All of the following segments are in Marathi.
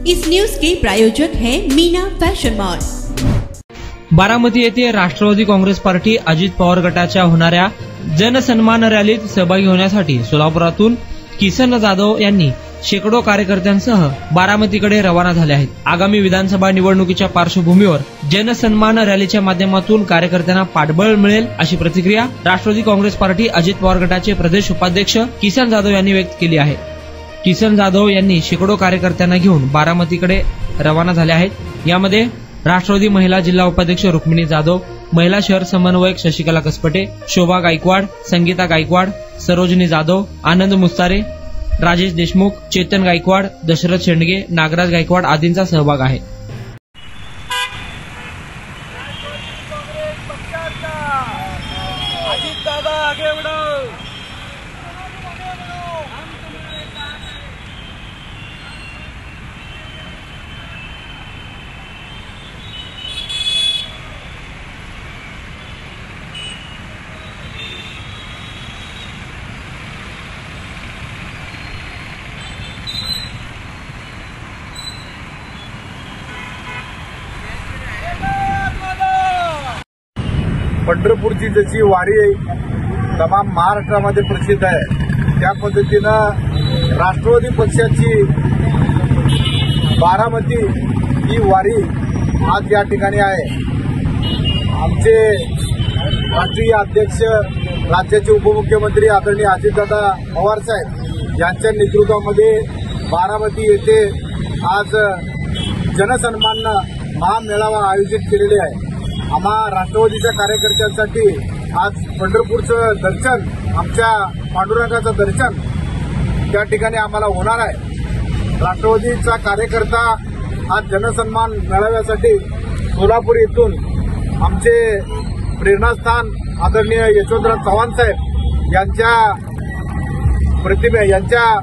इस न्यूज के प्रायोजक हैं मीना फैशन मॉल। बारामती येथे राष्ट्रवादी काँग्रेस पार्टी अजित पवार गटाच्या होणाऱ्या जनसन्मान रॅलीत सहभागी होण्यासाठी सोलापुरातून किसन जाधव यांनी शेकडो कार्यकर्त्यांसह बारामतीकडे रवाना झाले आहेत। आगामी विधानसभा निवडणुकीच्या पार्श्वभूमीवर जनसन्मान रॅलीच्या माध्यमातून कार्यकर्त्यांना पाठबळ मिळेल अशी प्रतिक्रिया राष्ट्रवादी काँग्रेस पार्टी अजित पवार गटाचे प्रदेश उपाध्यक्ष किसन जाधव यांनी व्यक्त केली आहे। किसन जाधव यांनी शेकडो कार्यकर्त्यांना घेऊन बारामतीकडे रवाना झाले आहेत। यामध्ये राष्ट्रवादी महिला जिल्हा उपाध्यक्ष रुक्मिणी जाधव, महिला शहर समन्वयक शशिकला कसपटे, शोभा गायकवाड, संगीता गायकवाड, सरोजिनी जाधव, आनंद मुस्तारे, राजेश देशमुख, चेतन गायकवाड, दशरथ शेंडगे, नागराज गायकवाड आदींचा सहभाग आहे। पंढरपूरची जशी वारी तमाम महाराष्ट्रामध्ये प्रसिद्ध आहे, त्या पद्धतीनं राष्ट्रवादी पक्षाची बारामती ही वारी आज या ठिकाणी आहे। आमचे राष्ट्रीय अध्यक्ष, राज्याचे उपमुख्यमंत्री आदरणीय अजितदादा पवार साहेब यांच्या नेतृत्वामध्ये बारामती येथे आज जनसन्मान महामेळावा आयोजित केलेले आहे। आम्हा राष्ट्रवादीच्या कार्यकर्त्यांसाठी आज पंढरपूरचं दर्शन, आमच्या पांडुरंगाचं दर्शन त्या ठिकाणी आम्हाला होणार आहे। राष्ट्रवादीचा कार्यकर्ता आज जनसन्मान मेळाव्यासाठी सोलापूर येथून आमचे प्रेरणास्थान आदरणीय यशवंतराव चव्हाण साहेब यांच्या प्रतिमे, यांच्या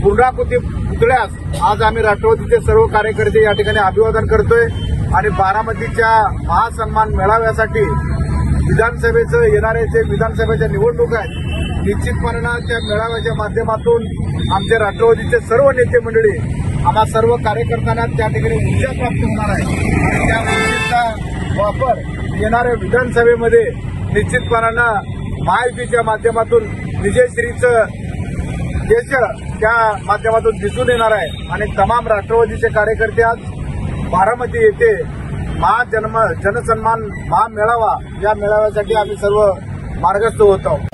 पूर्णाकृती पुतळ्यास आज आम्ही राष्ट्रवादीचे सर्व कार्यकर्ते या ठिकाणी अभिवादन करतोय आणि बारामतीच्या महासन्मान मेळाव्यासाठी विधानसभेचं येणारे जे विधानसभेच्या निवडणूक आहेत, निश्चितपणे त्या मेळाव्याच्या माध्यमातून आमचे राष्ट्रवादीचे सर्व नेते मंडळी, आम्हा सर्व कार्यकर्त्यांना त्या ठिकाणी ऊर्जा प्राप्त होणार आहे आणि त्या ऊर्जेचा वापर येणाऱ्या विधानसभेमध्ये निश्चितपणे महायुतीच्या माध्यमातून विजयश्रीचं यश त्या माध्यमातून दिसून येणार आहे आणि तमाम राष्ट्रवादीचे कार्यकर्ते आज बारामती येथे जनसन्मान महामेळावा या मेळाव्यासाठी आम्ही सर्व मार्गस्थ होत आहोत।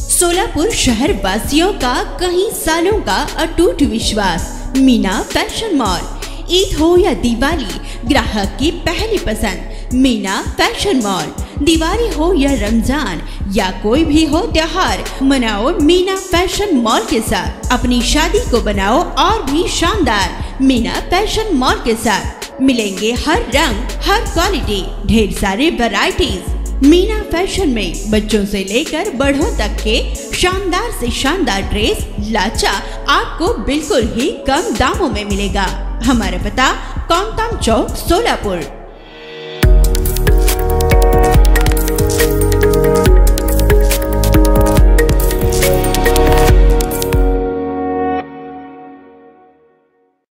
सोलापुर शहर वासियों का कई सालों का अटूट विश्वास, मीना फैशन मॉल। ईद हो या दिवाली, ग्राहक की पहली पसंद मीना फैशन मॉल। दिवाली हो या रमजान या कोई भी हो त्योहार, मनाओ मीना फैशन मॉल के साथ। अपनी शादी को बनाओ और भी शानदार मीना फैशन मॉल के साथ। मिलेंगे हर रंग, हर क्वालिटी, ढेर सारे वैरायटीज। मीना फैशन में बच्चों से लेकर बड़ों तक के शानदार से शानदार ड्रेस, लाचा आपको बिल्कुल ही कम दामों में मिलेगा। हमारा पता कोंगताम चौक, सोलापुर।